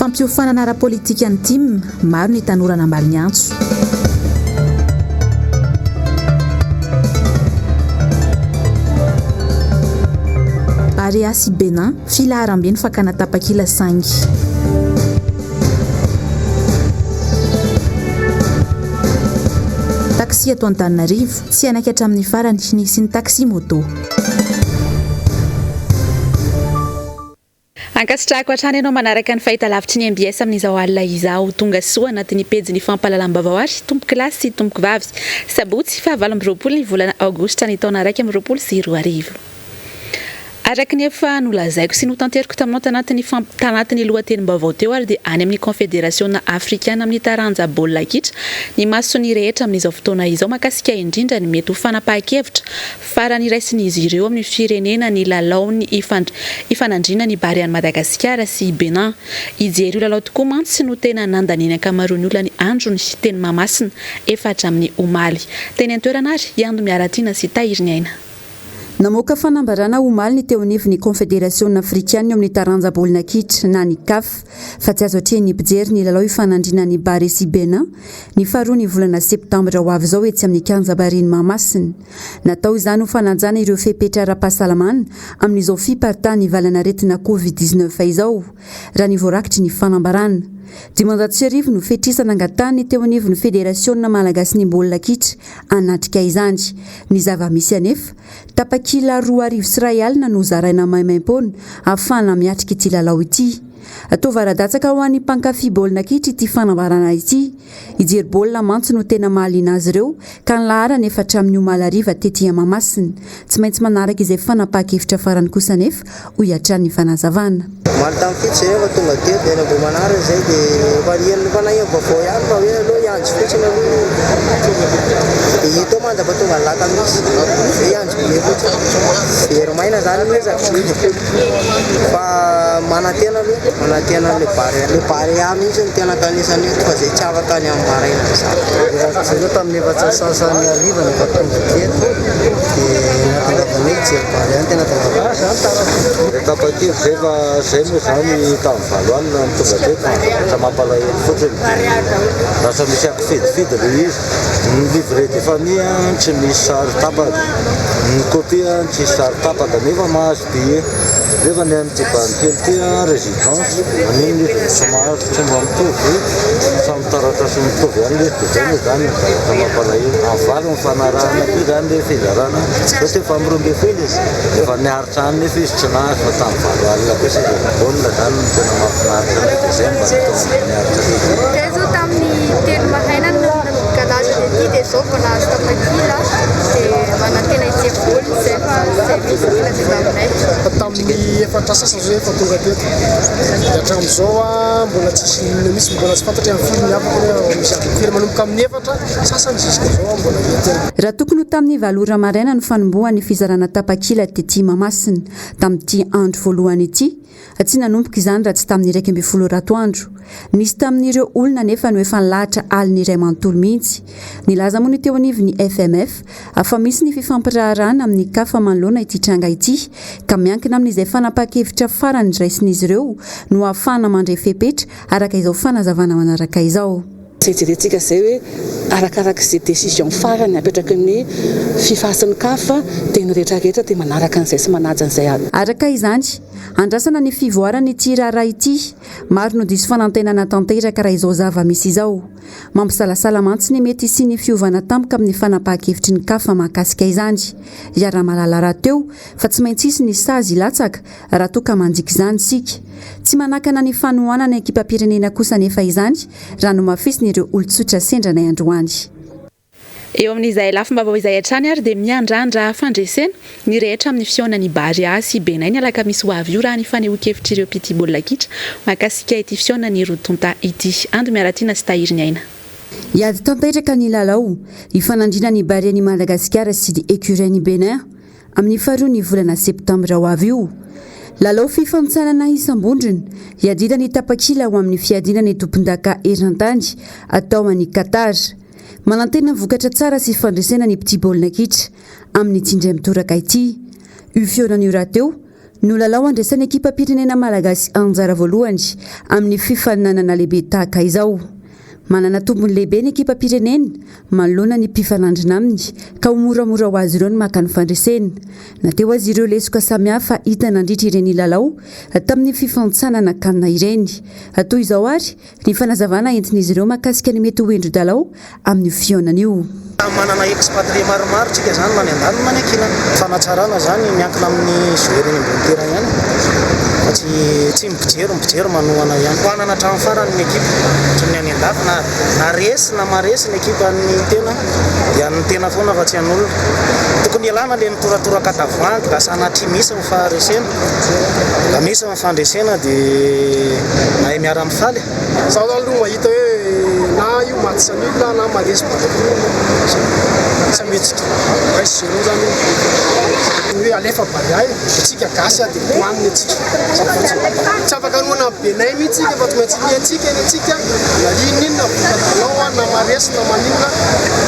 fampiofanana ara-politika ny tim maro ny tanora nambaly ny antso. Barea sy Benin filaharam-be ny fakana tapakila sangy. Taxi ato Antananarivo tsy anaka hatramin'ny farany nisy ny taxi moto. Ankasitrahako hatrany ianao manaraka ny fahitalavitry ny MBS amin'izao alina izao tonga soa anatin'ny pejy fampahalalam-baovao ary tompoky lahy sy tompoky vavy Sabotsy Vaovao Mbs ny volana Aogositra ny taona 2024. Araky ny efa nolazaiko sy notanteriko taminao tanatin'ny lohatenim-baovao teo ary dia any amin'ny Confédération Africaine amin'ny taranja baolina kitra ny masony rehetra amin'izao fotoana izao makasika indrindra ny mety ho fanapahan-kevitra farany raisin'izy ireo amin'ny firenena ny LALAO ny ifanandrina ny barian'i Madagasikara sy Benin. Ijery LALAO tokoa mantsy no tena nandaneny ankamaroan'ny olona ny andro ny teny mamasina efatra amin'ny omaly. Teny antoerana ary iando miaratiana sy tahiriny aina. Namoaka fanambarana omaly ny teo anivon'ny Confédération Africaine amin'ny taranja baolina kitra na ny CAF fa tsy azo atrehan'ny mpijery ny LALAO ifanandrina ny Barea sy Benin ny faharoa ny volana septambra ho avy izao etsy amin'ny kianja barian'i Mahamasina. Natao izany ho fanajana ireo fepetra ara-pahasalamana amin'izao fipartany valana aretina Covid-19 izao raha ny voarakitry ny fanambarana. 10 no fetrisana angatany teo anivon'ny Fédération Malagasy ny baolina kitra anatrika izany. Ny zava-misy anefa tapakila 2 sy 1 alina no zaraina maimaim-pona ahafahana miatrika ity LALAO ity. Atao varadatsaka ho an'ny mpankafy baolina kitra ity fanambarana ity. Ijery baolina mantso no tena mahaliana azy ireo ka ny laharana efa hatramin'ny omaly hariva tetỳ Mahamasina. Tsy maintsy manaraka izay fanapahan-kevitra farany kosa nefa ho hiatran'ny fanazavana. Maly tamin'ny fitsy rehefa tonga teo dia vao manaraka izay dia varian'ny fanahiva vaovao ihany fa hoe aloha ianjo fotsiny aloha dia hito manjaka tonga laka misy dia ianjo be fotsiny dia romaina zany mezaka fa manatena aloha manatena le Barea mihitsy ny tena kanisany eto fa izay tsy afaka any amin'ny maraina zany tamin'ny efa sasany ariva ny fatonga teto dia natongavany jery Barea tena tongava tapakevy zay moa zany tamin'ny valoalina ny tonga teto rehetra mampalahelo fotsiny lasa misy akifidifidy le izy ny livret de famille tsy misy sary tapaka ny copie tsy misy sary tapaka nefa mahazo billet rehefa ny amin'ny tibanikely tia résidence aniny somary tsy mba mitovy samy taratasy mitovy ihany le dia zay moa zany zavatra mampalahelo avalo ny fanarahana koa zany le fizarana sao tefa mironge fely izy efa niharitra any nefa izy tsy nahazo fa tamin'ny valoalina kosa baolina zany no tena mahafinaritra ny dezemba nataony niharitra tezo tamin'ny telo mahaina no kalaza ety dia zao vao nahazo tapakila dia manantena ijery baolina zay fa zay misy filatsy aminay tamin'ny efatra sasa zao efa tonga teto dia hatramin'izao mbola tsisy misy mbola tsy fantatra amin'ny filmy afaka misy akokely manomboka amin'ny efatra sasany ziska zao mbola etena. Raha tokony ho tamin'ny valora maraina no fanombohan'ny fizarana tapakila tetỳ Mahamasina tamin'ity andro voalohany ity. Tsy nanomboka izany raha tsy tamin'ny 12 ratoandro. Nisy tamin'ireo olona nefa no efa nilahatra aliny iray manontolo mihitsy. Nilaza moa ny teo anivon'ny FMF afa misy ny fifampiraharana amin'ny CAF manoloana ity tranga ity ka miankina amin'izay fanapahan-kevitra farany raisin'izy ireo no ahafahana mandray fepetra araka izao fanazavana manaraka izao. Jerentsika zay hoe arakaraka izay décision farany apetraka ny fifasin'ny CAF dia ny rehetrarehetra dia manaraka an'izay sy manaja an'izay aby. Araka izany andrasana ny fivoarany ity raharaha ity maro no diso fanantenana tanteraka raha izao zava-misy izao. Mampisalasala mantsy ny mety sy ny fiovana tampoka amin'ny fanapahan-kevitry ny CAF mahakasika izany. Iara malala raha teo fa tsy maintsy isy ny sazy latsaka raha toa ka manjiky izany sika. Tsy manakana ny fanohanana ekipam-pirenena kosa nefa izany raha no mafisy ireo olon-tsotra sendranay androany. Eo amin'izay lafim-baovao izay hatrany ary dia miandrandra fandresena ny rehetra amin'ny fihaonan'ny Barea sy Benin ny alakamisy ho avy io raha ny fanehoan-kevitra ireo mpity baolina kitra mahakasika ity fihaonan'ny rotonta ity. Ando miaratiana sy tahiriny aina. Iady tanteraka ny LALAO ifanandrina ny barian'i Madagasikara sy ny écurie-ny Benin amin'ny faharoa ny volana septambra ho avy io. LALAO fifanitsanana isam-bondrona iadina ny tapakila ho amin'ny fiadinany tompon-daka eran-tany atao an'i Qatar. Manantena vokatra tsara sy fandresena ny mpity baolina kitra amin'ny tindray mitoraka ity. Io fihaonan'io raha teo no lalao andraisan'ny ekipa pirenena malagasy anjara voalohany amin'ny fifaninanana lehibe tahaka izao. Manana tombony lehibe ny ekipa pirenena manoloana ny mpifanandrina aminy ka ho moramora ho azy ireo ny maka ny fandresena. Na teo azy ireo lesoka samihafa hita nandritra ireny lalao tamin'ny fifantsanana kanina ireny. Toy izao ary ny fanazavana entin'izy ireo makasika ny mety ho endro-dalao amin'ny fionana io. Manana expatrie maromaro tsika zany manendalina manekina fanatsarana zany miankina amin'ny joueur ny ambony terrain ihany fa tsy mipijery manohana ihany hoanana hatramin'ny farany ny ekipa tsy ny any andafy na resy na maresy ny ekipa ny tena dia ny tena foana fa tsy an'olona tokony ialana le mitoratoraka tavoangy lasa anatry misy ny faharesena la misy ny fandresena dia nahay miara mifaly zaho aloha mahita hoe na io matsanila na maresy sametsika raisy zero zany hoe alefa bariay tsika gasy dia toaniny atsika tsy afaka noana benay mihitsy fa tsy maintsy miatsika eny atsika na inona vokatalao na maresy na manina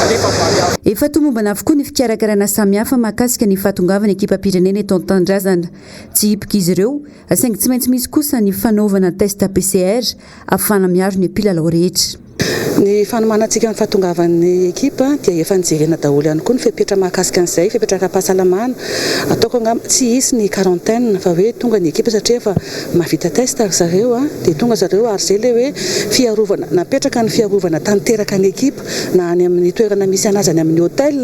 alefa bariay. Efa tomombana avokoa ny fikarakarana samihafa mahakasika ny fahatongavana ekipa pirenena eto an-tandrazana. Tsy hipika izy ireo saingy tsy maintsy misy kosa ny fanaovana test PCR ahafana miaro ny mpilalao rehetra. Ny fanomanantsika amin'ny fahatongavan'ny ekipa dia efa nijerena daholo ihany koa ny fepetra mahakasika an'izay fepetra-pahasalamana ataoko angamba tsy hisy ny quarantaine fa hoe tonga ny ekipa satria efa mahavita test ary zareo dia tonga zareo ary zay le hoe fiarovana napetraka ny fiarovana tanteraka ny ekipa na any amin'ny toerana misy anazy any amin'ny hôtel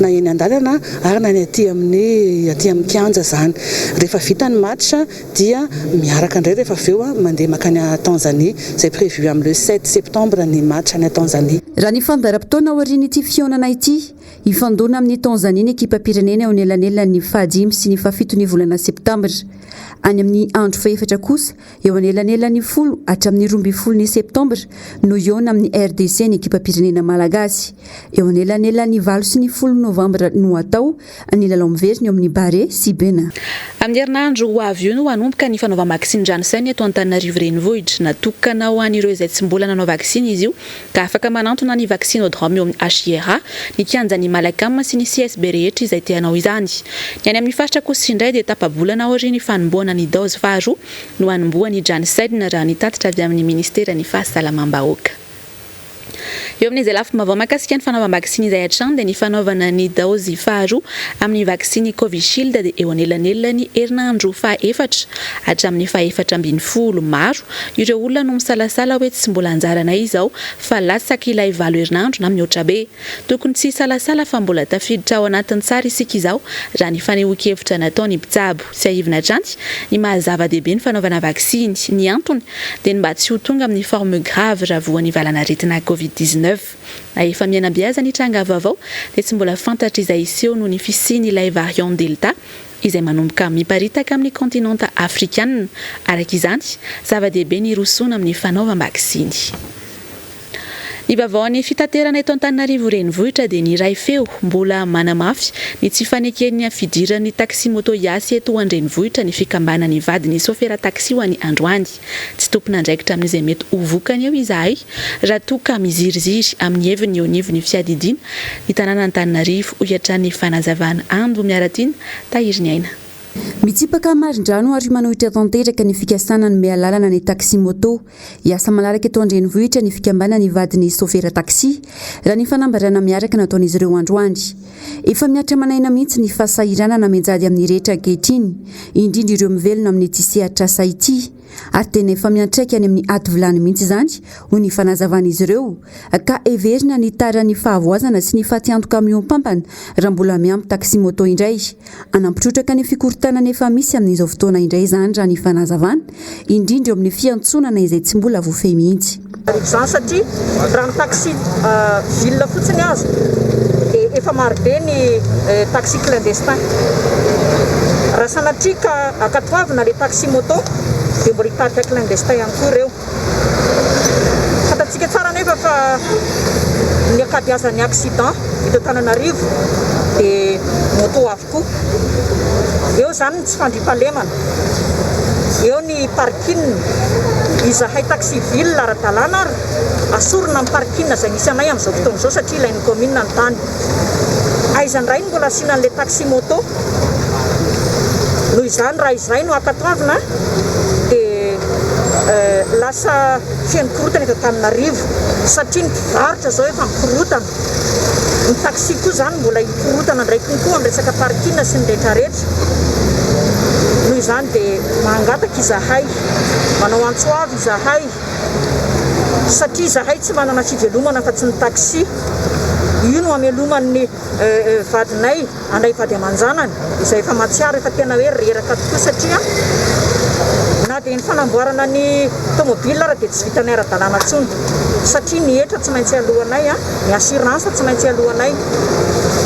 na eny an-dalana ary na ny aty amin'ny kianja zany. Rehefa vita ny match dia miaraka indray rehefa avy eo mandeha makany Tanzanie izay prévu amin'ny le 7 septembre ny match any Tanzanie. Raha ny fandaram-potoana ao aorian'ity fionana ity ifandona amin'ny Tanzanie ny ekipa pirenena ao anelanelan'ny fahadimy sy ny fahafito ny volana septambra. Any amin'ny andro faefatra kosa eo anelanelan'ny 10 hatramin'ny 12 ny septambra no iona amin'ny RDC ny ekipa pirenena malagasy. Eo anelanelan'ny 9 sy ny 10 novambra no atao ny lalao miverina eo amin'ny Bare sy Bena. Amin'ny herinandro ho avy io no hanomboka ny fanaovana vaksiny Janssen eto Antananarivo renivohitra. Natokana ho an'ireo izay tsy mbola nanao vaksiny izy io ka afaka manantona ny vaccinodrome eo amin'ny HIRA, ny kianjan'ny Malakam sy ny CSB rehetra izay te hanao izany. Ny any amin'ny faritra kosa indray dia tapa-bolana aorian'ny fanomboana ny dose faharoa no hanomboan'ny Janssen raha ny tatitra avy amin'ny ministera ny fahasalamam-bahoaka. Eo amin'izay lafy mavao mahakasika ny fanaovana vaksiny izay hatrany dia ny fanaovana ny daozy faharoa amin'ny vaksiny Covishield dia eo anelanelany herinandro fahaefatra hatramin'ny fahaefatra ambin'ny folo maro ireo olona no misalasala hoe tsy mbola anjaranay izao fa lasaka ilay 7 herinandro na mihoatra be. Tokony tsy salasala fa mbola tafiditra ao anatin'ny tsara isika izao raha ny fanehoan-kevitra nataony mpitsabo sy ahivina atranty ny mahazava-dehibe ny fanaovana vaksiny. Ny antony dia ny mba tsy ho tonga amin'ny forme grave raha voan'ny valanaretina COVID-19. Efa mianabiaza ny tranga vaovao dia tsy mbola fantatra izay iseho noho ny fisiany ilay variant Delta izay manomboka miparitaka amin'ny kontinanta afrikana. Araka izany, zava-dehibe ny rosoana amin'ny fanaovam-vaksiny. Ny vaovaon'ny fitaterana eto Antananarivo renivohitra dia ny ray feo mbola manamafy ny tsy faneken'ny fidiran'ny taxi moto iasy eto an-drenivohitra ny fikambanan'ny vadiny sofera taxi ho an'ny androany. Tsy tompona andraikitra amin'izay mety ho vokany eo izahay raha toka miziriziry amin'ny heviny eo anivon'ny fiadidiana ny tanàna Antananarivo ho iatran'ny fanazavana andro miaratina tahiriny aina. Mitsipaka marindrano ary manohitra tanteraka ny fikasana ny mialalana ny taxi moto. Iasa malaraka eto an-drenivohitra ny fikambana ny vadiny sofera taxi raha ny fanambarana miaraka nataon'izy ireo androandry. Efa miatra manaina mihitsy ny fahasahiranana menjady amin'ny rehetra ankehitriny, indrindra ireo mivelona amin'ny tsy sehatra asa ity. Ary tena efa miantraika any amin'ny aty vilany mihitsy izany ho ny fanazavan'izy ireo ka everina ny taran'ny fahavoazana sy ny fatiantoka miompampana raha mbola miampy taxi moto indray. Anampitrotraka ny fikorontanana efa misy amin'izao fotoana indray izany raha ny fanazavana, indrindra eo amin'ny fiantsonana izay tsy mbola voafehy mihitsy. Izany satria raha ny taxi ville fotsiny azy dia efa marobe ny taxi clandestin. Raha sanatria ka akatoavina le taxi moto dia mbola hitarika clandestin ihany koa ireo. Fantatsika tsara nefa fa ny ankabeazan'ny accident eto Antananarivo dia moto avokoa. Eo zany tsy fandriampahalemana. Eo ny parking izahay taxi ville ara-dalàna ary asorina amin'ny parking izay misy anay amin'izao fotoana izao satria ilain'ny commune ny tany. Aizany ray mbola asianan'ilay taxi moto noho izany raha izay no ankatoavina dia lasa feno korotana eto Antananarivo satria ny mpivarotra zao efa mikorotana, ny taxi koa zany mbola hikorotana ndraiky koa amin'ny resaka parking sy ny rehetrarehetra. Noho izany dia mangataka izahay, manao antso avy izahay satria izahay tsy manana fivelomana fa tsy ny taxi. Io no ameloman'ny vadinay andray vady aman-janany izay efa matsiaro efa tena hoe reraka tokoa satria na dia ny fanamboarana ny tomobile raha dia tsy vita ny ara-dalàna intsony satria ny etra tsy maintsy alohanay, ny assurance tsy maintsy alohanay.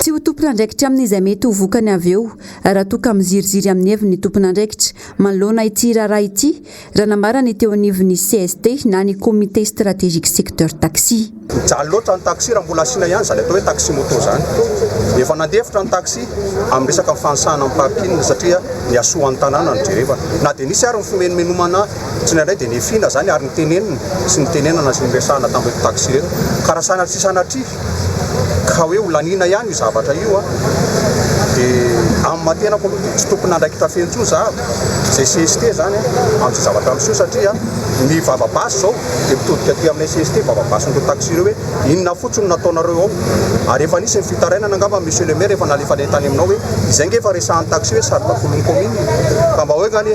Tsy ho tompon'andraikitra amin'izay mety ho vokany avy eo raha toka miziriziry amin'ny heviny tompon'andraikitra manoloana ity raharaha ity raha namarany teo anivon'ny CST na ny comité stratégique secteur taxi. Mijaly loatra ny taxi raha mbola asiana ihany zany atao hoe taxi moto zany. Efa nandefitra ny taxi amin'ny resaka fansahana amin'ny parking satria ny asoan'ny tanàna ny jerevana. Na dia nisy ary ny fimenomenomana tsy nandray dia nefina zany ary ny tenenina sy ny tenenana sy ny resahana tamin'ireo taxi reto. Ka raha sanatry sanatry ka hoe olanina ihany io zavatra io dia amin'ny mahatenako tsy tompon'andraikitra fentsony zaho izay CST zany amin'izay zavatra amin'izao satria ny vavabasy zao dia mitodika aty amin'ny CST vavabasyn'ireo taxi ireo hoe inona fotsiny nataonareo ao ary efa nisy ny fitarainana angamba monsieur le maire efa nalefa ilay tany aminao hoe izay nge efa resahan'ny taxi hoe saribakolo'ny commune ka mba hoe ngany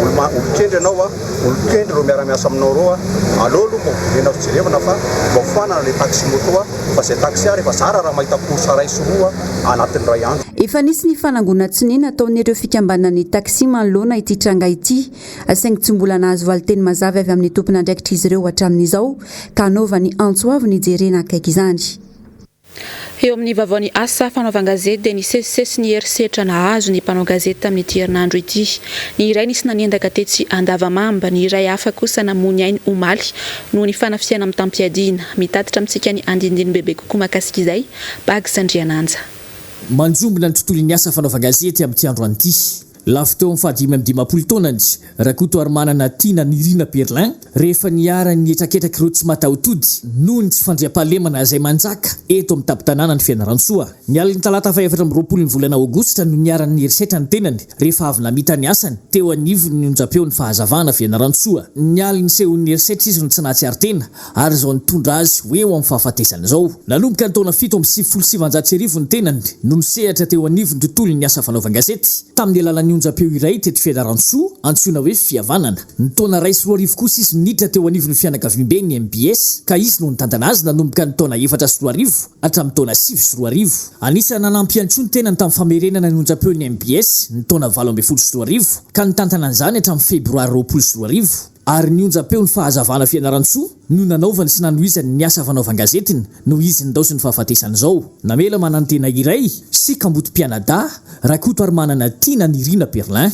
olon-kendry ianao olon-kendry reo miara-miasa aminao reo aleo aloha mba omena fijerevana fa mba foanana ilay taxi moto fa izay taxi ary efa zara raha mahita course ray sy roa anatin'ny ray andro. Efa nisy ny fanangona tsiny nataon'ireo fikambanan'ny taxi manoloana ity tranga ity saingy tsy mbola nahazo valiteny mazava avy amin'ny tompon'andraikitra izy ireo hatramin'izao ka anaovany antso avy nijerena akaiky izany. Eo amin'ny vaovaon'ny asa fanaovan-gazety dia nisesisesy ny herisetra nahazo ny mpanao gazety tamin'ity herinandro ity. Ny iray nisy naniendaka tetsy Andavamamba, ny iray hafa kosa namony ainy omaly noho ny fanafiana amin'ny tampiadina. Mitatitra amintsika ny andindiny bebe kokoa mahakasika izay Bag Sandriananja. Manjombona ny tontolo ny asa fanaovan-gazety amin'ity andro an'ity. Lafy teo amin'ny fahadimy amby dimampolo taonany Rakoto ary manana Tina Nirina Berlin rehefa niara ny etraketraky ireo tsy mataotody noho ny tsy fandriam-pahalemana izay manjaka eto amin'ny tampon-tanàna ny Fianarantsoa. Ny aliny talata 4 ny volana Aogositra no niara ny herisetra ny tenany rehefa avy namita ny asany teo anivony ny onjam-peo ny fahazavana Fianarantsoa. Ny aliny sehon'ny herisetra izy no tsy nahatsiaro tena ary izao nitondra azy hoe eo amin'ny fahafatesana izao. Nanomboka ny taona 7 ny tenany no nisehatra teo anivony tontolo ny asa fanaovan-gazety tamin'ny alalan'ny onjam-peo iray teto Fianarantsoa antsoina hoe fihavanana. Ny taona 2 kosa izy niditra teo anivon'ny fianakaviam-be ny MBS ka izy no nitantana azy nanomboka ny taona 4 hatramin'ny taona 5 anisany nanampy antsony tena tamin'ny famerenana ny onjam-peo ny MBS ny taona 12 ka nitantana an'izany hatramin'ny febroary 20 ary ny onjam-peo ny fahazavana Fianarantsoa no nanaovany sy nanohizany ny asa fanaovan-gazetiny no izy nindaosy ny fahafatesana izao. Namela manantena iray sy Kambotom-pianada Rakoto ary manana Tina Nirina Berlin.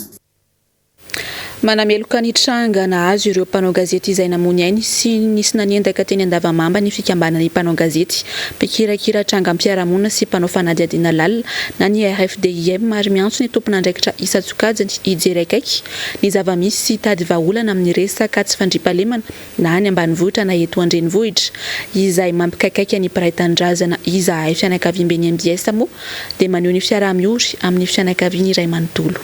Manameloka ny tranga nahazo ireo mpanao gazety izay namony ainy sy nisy naniendaka teny Andavamamba ny fikambanan'ny mpanao gazety mpikirakira tranga am-piarahamonina sy mpanao fanadihadiana lalina na ny RFDIM ary miantso ny tompon'andraikitra Isa Tsokajany hijery akaiky ny zava-misy sy tady vahaolana amin'ny resaka tsy fandriam-pahalemana na any ambanivohitra na eto an-drenivohitra izay mampikaikaiky ny mpiray tanindrazana izahay fianakaviam-be MBS moa dia maneho ny fiaraha-miory amin'ny fianakaviany iray manontolo.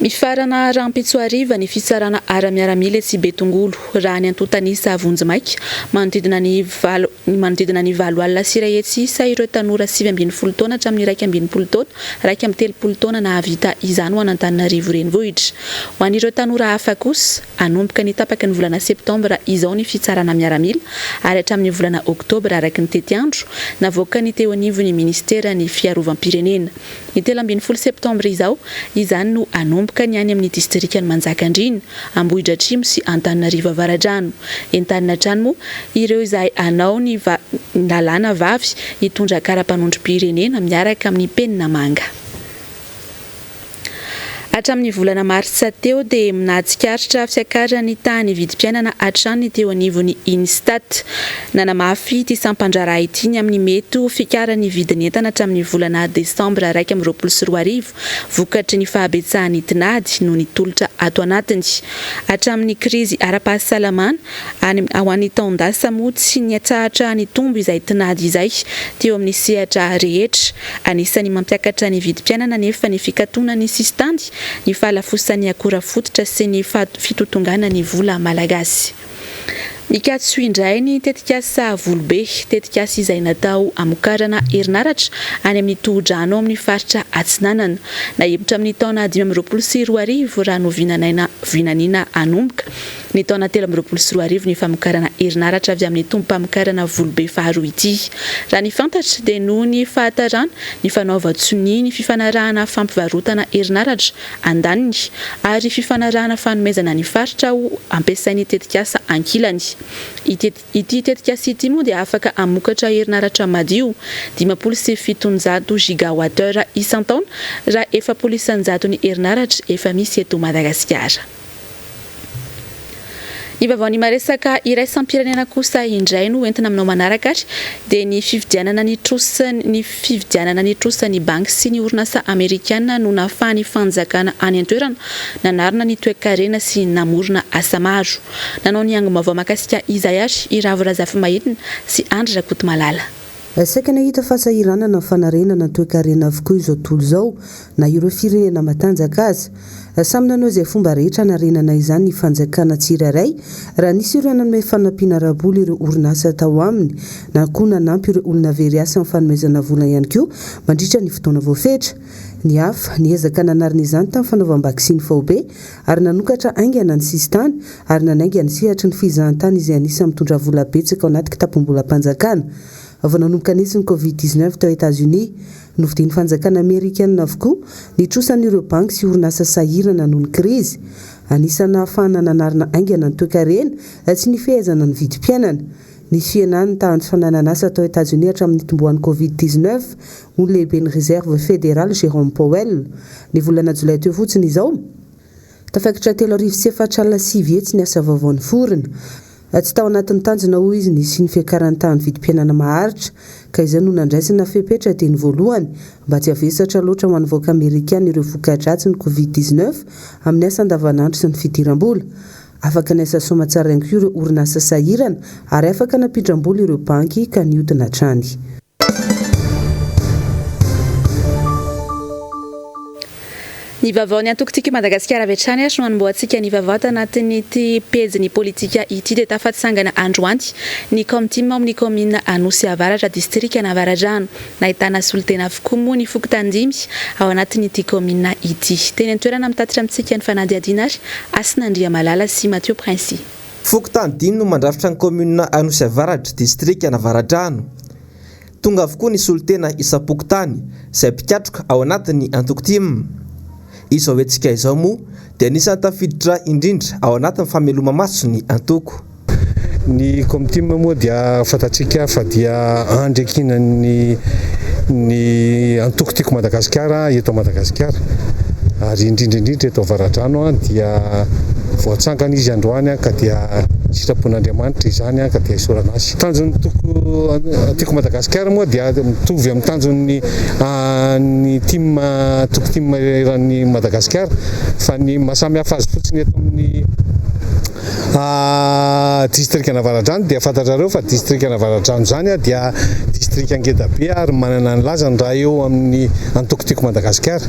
Mifarana rampitsoariva ny fitsarana ara-miaramila sy Betongolo raha ny antotanisa Vonjimaika manodidina ny 20 alina sy iray hetsy ireo tanora 7 taona hatramin'ny 12 taona 13 taona nahavita izany ho an'Antananarivo renivohitra. Ho an'ireo tanora hafa kosa anomboka ny tapaka ny volana Septambra izao ny fitsarana miaramila ary hatramin'ny volana Oktobra araky ny tetiandro navoaka ny teo anivon'ny ministera ny fiarovam-pirenena. Ny 13 Septambra izao izany no anomboka ny any amin'ny distrikany Manjakandrina, Ambohitra Atrimo sy Antananarivo Avaradrano. Entanina hatrany moa ireo izay anao ny lalàna vavy hitondra kara-panondrom-pirenena miaraka amin'ny penina manga. Hatramin'ny volana martsa teo dia minatsikaritra fiakarany tany vidim-piainana hatrany teo anivon'ny Instat. Nanamafy ity sampandraraha ity ny amin'ny mety fiakarany vidin'entana hatramin'ny volana desambra 2024 vokatry ny fahabetsahany tinady no nitolotra ato anatiny. Hatramin'ny krizy ara-pahasalamana ao an'ny taondasa moa tsy niatsahatra ny tombo izay tinady izay teo amin'ny sehatra rehetra. Anisany mampiakatra ny vidim-piainana nefa ny fikatonany sistandy ny fahalafosan'ny akora fototra sy ny fitotongana ny vola malagasy. Mikatso indray ny tetikasa volobe, tetikasa izay natao amokarana herinaratra any amin'ny tohodrano amin'ny faritra Atsinanana. Nahebotra amin'ny taona 2024 raha no vinaniana anomboka. Ny taona 2024 ny famokarana herinaratra avy amin'ny tompam-pamokarana volobe faharoa ity. Raha ny fantatra dia noho ny fahatarana ny fanaova-tsoni ny fifanarahana fampivarotana herinaratra andaniny ary fifanarahana fanomezana ny faritra ho ampiasain'ny tetikasa ankilany. Ity tetikasa ity moa dia afaka amokatra herinaratra madio 570 gigawattheure isan-taona raha 400 ny herinaratra efa misy eto Madagasikara. Ny vaovao maresaka iraisam-pirenena kosa indray no entina aminao manaraka dia ny fividianana ny trosan'ny banky sy ny orinasa amerikana no nafahany fanjakana any an-toerana nanarina ny toe-karena sy namorona asa maro. Nanao ny angom-baovao makasika izay ary Iravorafy Mahidina sy Andry Rakotomalala. Saika nahita fahasahiranana fanarenana toe-karena avokoa izao tontolo izao na ireo firenena matanjaka azy. Samy nanao izay fomba rehetra narenana izany ny fanjakana tsirairay raha nisy ireo nanome fanampiana raboly ireo orinasa tao aminy na koa nanampy ireo olona very asa amin'ny fanomezana vola ihany koa mandritra ny fotoana voafetra. Ny hafa niezaka nanarina izany tamin'ny fanaovam-bakisiny Vaovao ary nanokatra aingana ny sistany ary nanainga ny sehatra ny fizahantany izay anisany mitondra vola betsaka ao anaty kitapom-bola mpanjakana. Avy nanomboka nisy ny Covid-19 tao États-Unis, novidian'ny fanjakana Amerikana avokoa nitrosan'ireo banky sy orinasa sahirana noho ny krizy. Anisany ahafahana nanarina aingana ny toe-karena tsy ny fehezana ny vidim-piainana. Ny fianany tahan'ny fanananasa tao États-Unis hatramin'ny tomboan'ny Covid-19 ho lehiben'ny réserve fédérale Jérôme Powell. Ny volana Jolay teo fotsiny izao tafakatra 3,7 tsy ny asa vaovaon'ny forina. Tsy tao anatin'ny tanjona hoy izy nisy ny fiakaran-tany vidim-piainana maharitra ka izay no nandraisana fepetra teny voalohany mba tsy avesatra loatra ho an'ny vahoaka Amerikana ireo voka-dratsy ny Covid-19 amin'ny asa andavanandro sy ny fidiram-bola. Afaka ny asa soma tsara ihany koa ireo orinasa sahirana ary afaka nampindram-bola ireo banky ka nihodina hatrany. Ny vaovao ny antokotika Madagasikara avy hatrany no anomboantsika ny vaovao tanatin'ity pejiny politika ity dia tafatsangana andro anty ny komtima amin'ny komina Anosy Avaratra distrikta Navaradrano nahitana solitena avokoa moa ny fokotandimy ao anatin'ity komina ity. Teny an-toerana mitatitra amintsika ny fanadihadiana ary Asinandria Malala sy Mathieu Prince. Fokotandimy no mandrafitra ny komina Anosy Avaratra distrikta Navaradrano. Tonga avokoa ny solitena isa-pokotany izay mpikatroka ao anatin'ny antokotima. Izao etsika izao moa dia anisany tafiditra indrindra ao anatin'ny fameloma maso ny antoko. Ny komtima moa dia fatatsika fa dia andrekina ny antoko tiako Madagasikara eto Madagasikara ary indrindra eto Avaradrano dia voatsangana izy androany ka dia sitrapon'Andriamanitra izany ka dia isorana azy. Tanjon'ny tiako Madagasikara moa dia mitovy amin'ny tanjon'ny ny toko tim eran'ny Madagasikara fa ny mahasamihafa azy fotsiny eto amin'ny distrikta Navaradrano dia fantatrareo fa distrikta Navaradrano zany dia distrikta ngeda be ary manana ny lazany raha eo amin'ny antoko tiako Madagasikara.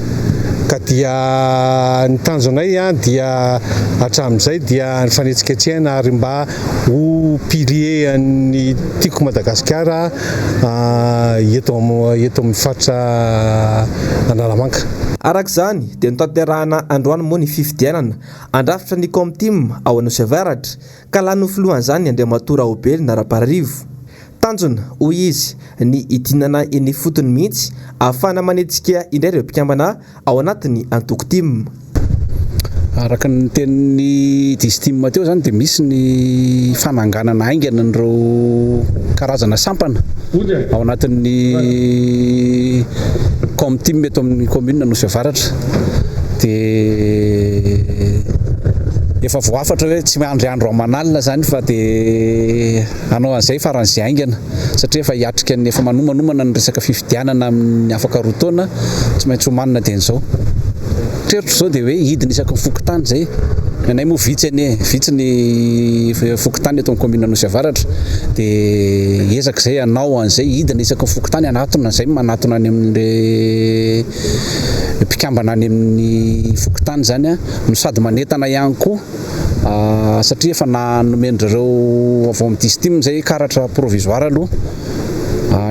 Ka dia ny tanjonay dia hatramin'izay dia ny fanetsiketsehana ary mba ho pilier ny tiako Madagasikara eto amin'ny faritra Analamanga. Arak'izany dia notanterahana androany moa ny fifidianana andrafitra ny komtima ao Anosy Avaratra ka lany filohan'izany Andriamatora Obely Naraparivo. Tanjona hoy izy ny idinana eny fotony mihitsy ahafahana manetsika indray ireo mpikambana ao anatin'ny antokotima. Araka ny tenin'ny distima teo zany dia misy ny fananganana aingana n'ireo karazana sampana ao anatin'ny komtima eto amin'ny commune Anosy Avaratra. dia efa voafatra hoe tsy andriandro amanalina zany fa dia anao an'izay faran'izay aingana satria efa hiatrika ny efa manomanomana ny resaka fifidianana amin'ny afaka roa taona tsy maintsy homanina dia an'izao trerotro zao dia hoe hidina isaky ny fokotany zay nanay moa vitsy ny fokotany eto amin'ny commune Anosy Avaratra dia ezaka izay anao an'izay hidina isaky ny fokotany anatona izay manatona any amin'le mpikambana any amin'ny fokotany zany no sady manentana ihany koa satria efa nanomen'rareo avao amin'ny distime zay karatra provisoire aloha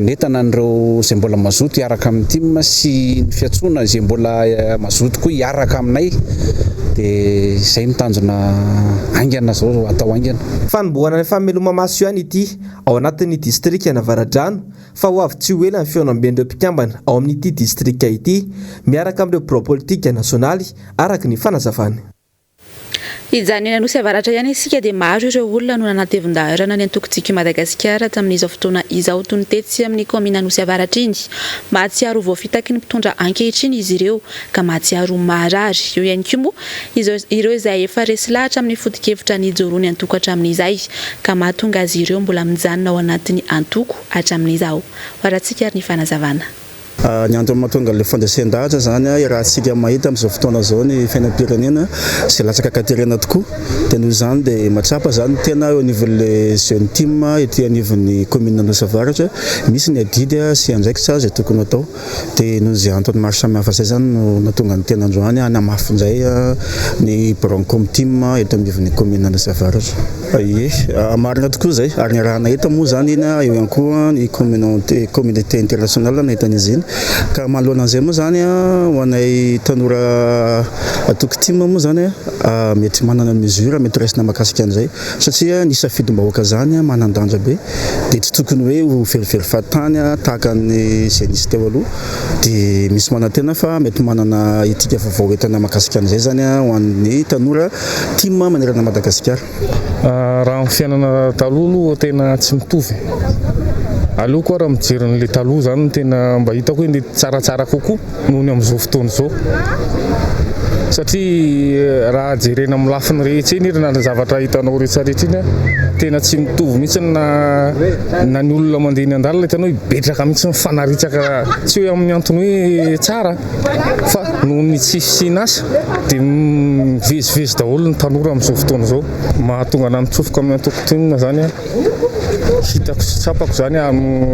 netana an'ireo izay mbola mazoto hiaraka amin'ny team sy ny fiatsoana izay mbola mazoto koa hiaraka aminay dia izay mitanjona aingana zao atao aingana. Fanombohana ny fameloma maso ihany ity ao anatin'ny distrika Navaradrano fa ho avy tsy ho ela ny fihaonam-ben'ireo mpikambana ao amin'ity distrika ity miaraka amin'ireo bureau politika nasionaly araka ny fanazavana. Izany ny Anosy Avaratra ihany isika dia maro ireo olona no nanatevin-dahorana ny antokontsika Madagasikara tamin'izao fotoana izao toy ny tetsy amin'ny commune Anosy Avaratra iny. Mahatsiaro voafitaky ny mpitondra ankehitriny izy ireo ka mahatsiaro marary. Eo ihany koa moa ireo izay efa resy lahatra amin'ny foto-kevitra ny jorony antokatra amin'izay ka mahatonga azy ireo mbola mijanona ao anatin'ny antoko hatramin'izao. Horantsika ny fanazavana. Ny antony mahatonga le fandresendahatra zany raha antsika mahita amin'izao fotoana zao ny fiainam-pirenena sy latsaka katerena tokoa dia noho izany dia matsapa zany tena eo anivon'le jeune team ety anivon'ny commune Anosy Avaratra misy ny adidy sy andraikitra izay tokony atao dia noho izay antony maro samihafa izay zany no nahatonga ny tena androany hanamafin'izay ny broncom team eto anivon'ny commune Anosy Avaratra. Ie, marina tokoa izay ary ny raha nahita moa zany iny eo ihany koa ny communauté internationale nahita an'izy iny ka manoloana an'izay moa zany ho anay tanora atoko team moa zany mety manana mesure mety raisina mahakasika an'izay satria ny safidim-bahoaka zany manandanja be dia tsy tokony hoe ho verivery fahatany tahaka ny izay nisy teo aloha dia misy manantena fa mety manana etika vaovao entana mahakasika an'izay zany ho an'ny tanora team manerana Madagasikara. Raha amin'ny fiainana taloha aloha tena tsy mitovy. Aloha koa raha mijery n'ilay taloha zany tena mba hitako hoe tsaratsara kokoa noho ny amin'izao fotoana izao. Satria raha jerena amin'ny lafiny rehetra iny na zavatra hitanao rehetrarehetra iny tena tsy mitovy mihitsy na ny olona mandeha ny andalina hitanao hibetraka mihitsy mifanaritsaka tsy hoe amin'ny antony hoe tsara fa noho ny tsisy asa dia mivezivezy daholo ny tanora amin'izao fotoana izao mahatonga ana nitsofoka amin'ny antokotonina zany hitako sy tsapako zany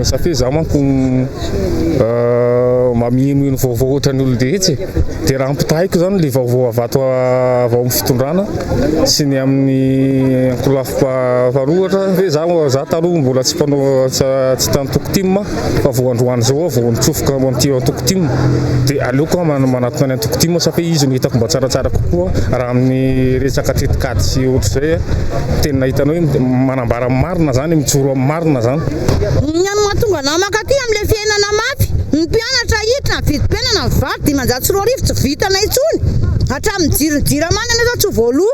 safia za manko mamihenoheno vaovao ohatra ny olorehetra dia raha ampitahiko zany le vaovao avato avao amin'ny fitondrana sy ny amin'ny ankolafo faharohatra hoe za taloha mbola tsy mpanao tsy tantoko team fa voandroany zao vao nitsofoka amin'ity antoko team dia aleoko manatona ny antoko team safia izy no hitako mba tsaratsara kokoa raha amin'ny resaka tretikady sy ohatr'izay tena hitanao hoe manambara marina zany mijoro amin'ny marina zany. Ny any mahatonga anao makaty amin'ilay fiainana mafy ny mpianatra hiditra ny vidim-piainana ny vary dimanjato sy roa arivo tsy vitana intsony hatramin'ny jironjiramana anao tsy voaloha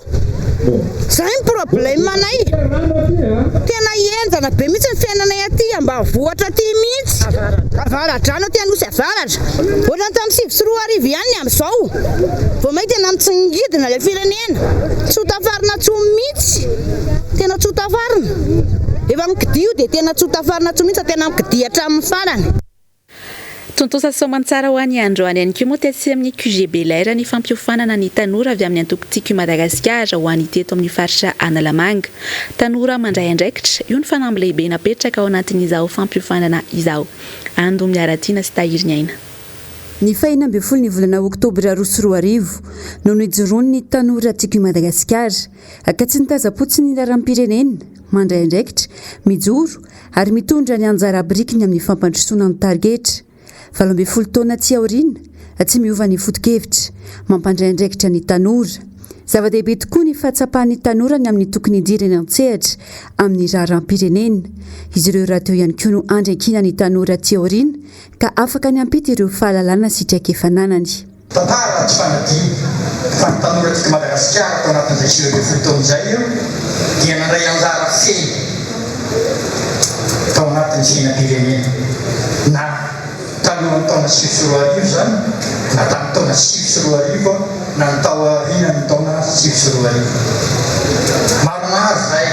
zay ny problème anay tena hienjana be mihitsy ny fiainanay aty mba voatra ty mihitsy Avaradrano ty Anosy Avaratra ohatra tamin'ny 5 sy 4 arivo ihany ny amin'izao vao may tena mitsingidina ilay firenena tsy ho tafarina tsony mihitsy tena tsy ho tafarina efa mikidio dia tena tsy ho tafarina tsony mihitsy tena mikidia hatramin'ny farany. Tontosa soamantsara ho an'ny androany ihany koa moa tetsy amin'ny QG Belair ny fampiofanana ny tanora avy amin'ny antokontsika Madagasikara ho an'ny teto amin'ny faritra Analamanga. Tanora mandray andraikitra io ny fanamby lehibe napetraka ao anatin'izao fampiofanana izao. Ando miaratiana sy tahiry ny aina. Ny 20 volana Oktobra 2024 no nijoroany ny tanora tsika Madagasikara ka tsy nitazapotsiny ny raram-pirenena mandray andraikitra mijoro ary mitondra ny anjara brikiny amin'ny fampandrosoana ny targetra 12 taona tsy aoriana tsy miova ny foto-kevitra mampandray andraikitra ny tanora zava-dehibe tokoa ny fahatsapahan'ny tanora ny amin'ny tokony hidirany an-tsehatra amin'ny raram-pirenena izy ireo raha teo ihany koa no andraikina ny tanora tsy aoriana ka afaka ny ampita ireo fahalalana sitraikefananany. Tantara tsy fanadino fa ny tanora tsika Madagasikara tao anatin'izay 20 taona izay io dia nandray anjara feny tao anatin'ny fiainam-pirenena na talohan'ny taona 2010 zany na tamin'ny taona 2010 na ny tao aorianany taona 2010 maromaro zay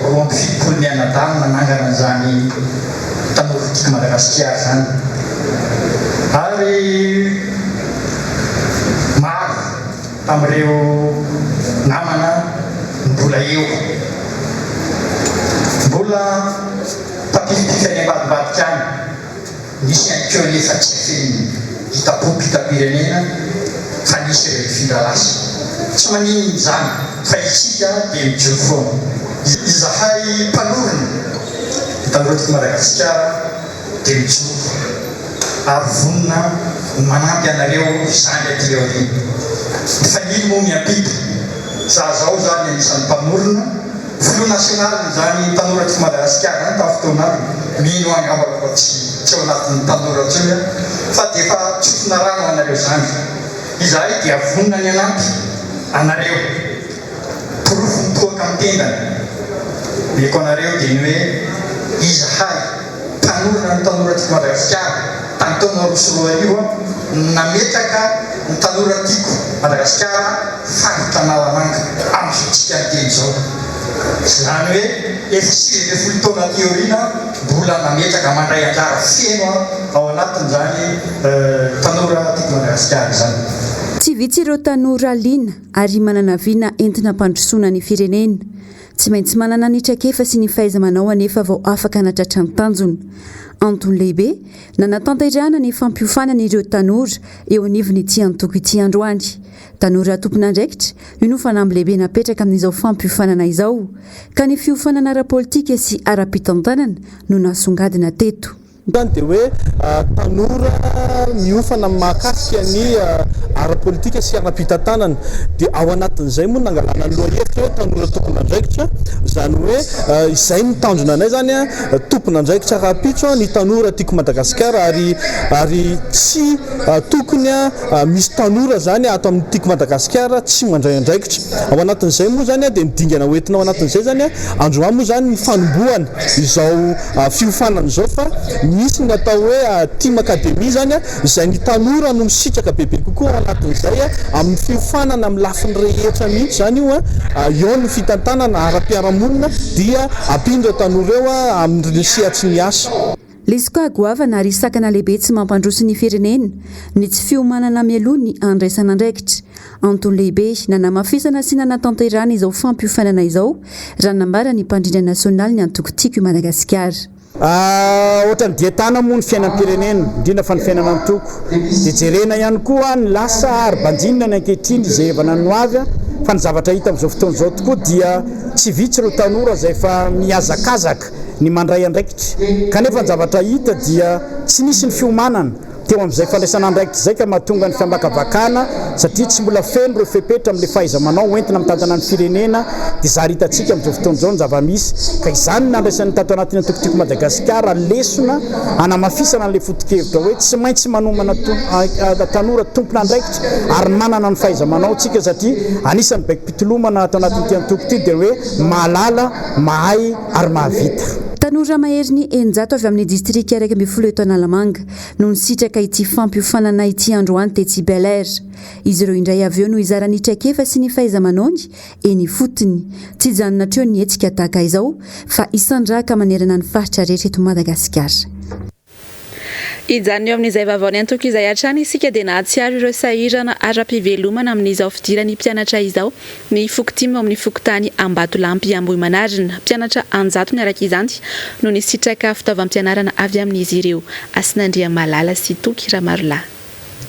27 mianadahy nanangana an'izany tanora tiako Madagasikara zany ary maro tamin'ireo namana mbola eo mbola tapilipifany ambadibadika any nisy ihany keo nefa tsy feny hitaboky hitapirenena fa nisy ireo findralasa tsy manino zany fa isika dia mijoro foana izahay mpanorona tanora Madagasikara dia mijoro ary vonina manampy anareo izany aty aoriana fa nino moa miampita za zao zany anisan'ny mpanorona volo nasionaliny zany tanora Madagasikara any tamin'ny fotoanary mino angambako tsy ao anatin'ny tanora tsoy fa dia efa tsofina rano anareo zany izahay dia vonina ny anampy anareo porofo mitoaka amin'ny tendany meko anareo dia ny hoe izahay mpanorona ny tanora Madagasikara tamin'ny taona 2010 nametraka ny tanora tiako Madagasikara fanontanalamanga amin'izao teny zao zany hoe efa 20 taona teoriana mbola nametraka mandray anjara feno ao anatin'izany tanora tiako Madagasikara zany tsy vitsy ireo tanora liana ary manana viana entina mpandrosoana ny firenena tsy maintsy manana ny traikefa sy ny fahaiza-manao anefa vao afaka natratra ny tanjona antony lehibe nanatanterahana ny fampiofanana ireo tanora eo anivony ity antoko ity androany tanora tompona andraikitra io no fanamby lehibe napetraka amin'izao fampiofanana izao ka ny fiofanana ara-politika sy ara-pitantanana no nasongadina teto zany dia hoe tanora miofana mahakasika ny ara-politika sy ara-pitantanana dia ao anatin'izay moa nangalana ny lohahevitra hoe tanora tompona andraikitra zany hoe izay ny tanjona anay zany tompona andraikitra rapitso ny tanora tiako Madagasikara ary tsy tokony misy tanora zany ato amin'ny tiako Madagasikara tsy mandray andraikitra ao anatin'izay moa zany dia midingana hoentina ao anatin'izay zany androany moa zany ny fanombohana izao fiofanana izao fa misy ny atao hoe team académie zany izay ny tanora no misitraka bebe kokoa ao anatin'izay amin'ny fiofanana amin'ny lafiny rehetra mihitsy zany io eo ny fitantanana ara-piarahamonina dia ampindra tanora eo amin'ny sehatry ny asa lesy koa agoavana ary sakana lehibe tsy mampandroso ny firenena ny tsy fiomanana mialoha ny andraisana andraikitra antony lehibe nanamafisana sy nanatanterahana izao fampiofanana izao raha nambara ny mpandrindra nasionaly ny antoko tiako Madagasikara ohatrany dietana moa ny fiainam-pirenena indrindra fa ny fiainana antoko dia jerena ihany koa ny lasa ary-banjinina ny ankehitriny izay efa nanoavy fa ny zavatra hita amin'izao fotoana izao tokoa dia tsy vitsy ireo tanora izay efa miazakazaka ny mandray andraikitra kanefa ny zavatra hita dia tsy nisy ny fiomanana teo amin'izay fandraisana andraikitra izay ka mahatonga ny fiambakavakana satria tsy mbola feno ireo fepetra amin'ilay fahaiza-manao entina mitantana ny firenena dia zary hitantsika amin'izao fotoana izao ny zava-misy ka izany nandraisany tato anatin'ny antokotiko Madagasikara lesona anamafisana an'ilay foto-kevitra hoe tsy maintsy manomana tanora tompona andraikitra ary manana ny fahaiza-manao tsika satria anisan'ny baiki-pitolomana ato anatin'ity antoko ity dia hoe mahalala mahay ary mahavita tanora mahery ny enjato avy amin'ny distrika araiky amby folo eto Analamanga no nisitraka ity fampiofanana ity androany tetsy Bel Air izy ireo indray avy eo no izara ny traikefa sy ny fahaiza-manony eny fotony tsy janona treo ny hetsika tahaka izao fa isandraka manerana ny faritra rehetra eto Madagasikara ijanona eo amin'izay vaovao ny antoko izay hatrany isika dia nahatsiaro ireo sahirana ara-pivelomana amin'izao fidirany mpianatra izao ny fokotimo amin'ny fokotany Ambatolampy Ambohimanarina mpianatra anjato ny araka izany no nisitraka fitaovam-pianarana avy amin'izy ireo Asinandria Malala sy Toky Ramarola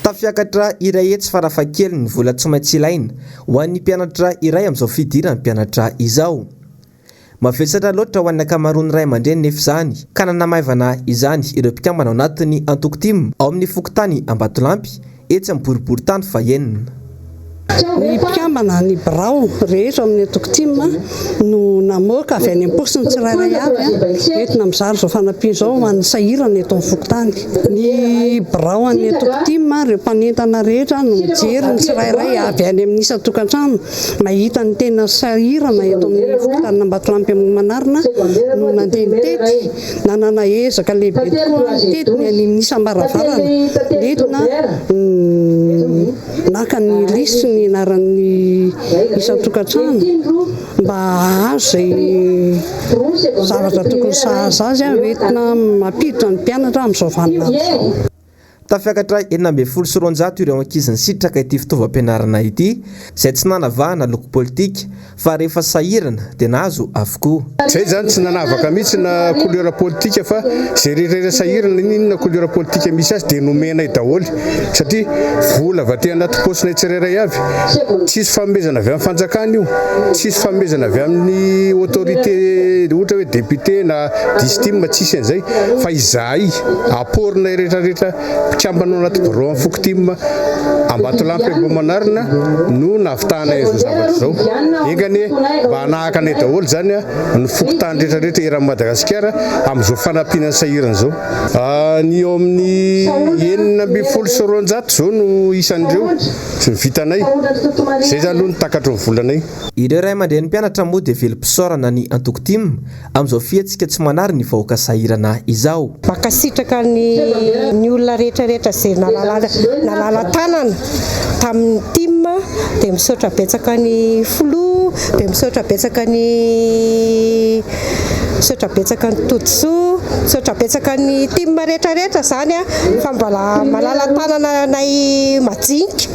tafiakatra iray etsy farafakely ny vola tsy maintsy ilaina ho an'ny mpianatra iray amin'izao fidirana mpianatra izao mavesatra loatra ho an'ny ankamaroany ray aman-dreny nefa izany ka nanamaivana izany ireo mpikambana ao anatin'ny antoko timo ao amin'ny fokotany Ambatolampy etsy amin'ny boriboritany fahenina Ny mpikambana ny birao rehetra amin'ny tokotima no namoaka avy any am-posiny tsirairay avy entina mizary zao fanampiana zao an'ny sahirana eto amin'ny fokontany. Ny birao an'ny tokotima ireo mpanentana rehetra no mijery ny tsirairay avy any amin'ny isa-tokantrano mahita ny tena sahirana eto amin'ny fokontany Ambatolampy amin'ny Manarina no nandeha nitety nanana ezaka lehibe tokoa tety ny any amin'ny isam-baravarana entina naka ny lisy ny anaran'ny isa-tokantrano mba azo zay zavatra tokony sahaza azy entina mampiditra ny mpianatra amin'izao vaninandro. Tafiakatra 420 ireo ankizy sitraka ity fitaovam-pianarana ity izay tsy nanavahana loko politika fa rehefa sahirana dia nahazo avokoa. Zay zany tsy nanavaka mihitsy na couleur politika fa zay rehetra sahirana inona couleur politika misy azy dia nomena daholo satria vola avy aty anaty paosina tsirairay avy. Tsisy fanomezana avy amin'ny fanjakana io, tsisy fanomezana avy amin'ny autorité ohatra hoe député na distime tsisy an'izay fa izahay aporina rehetrarehetra mpikambana anaty birao amin'ny fokotima Ambatolampy Manarina no nahavitana izy zavatra zao. Engany mba hanahaka anay daholo zany ny fokotany rehetrarehetra eran'i Madagasikara amin'izao fanampiana sahirana zao. Ny eo amin'ny 920 zao no isan'ireo sy vitanay. Zay zany aloha ny takatro ny volanay. Ireo ray aman-dren'ny mpianatra moa dia velom-pisaorana ny antokotima amin'izao fiatsika tsy manary ny vahoaka sahirana izao. Makasitraka ny olona rehetrarehetra izay nalala tanana tamin'ny tima dia misaotra betsaka ny filo, dia misaotra betsaka ny totoso, misaotra betsaka ny tima rehetrarehetra zany fa mbola malala tanana nay majinika.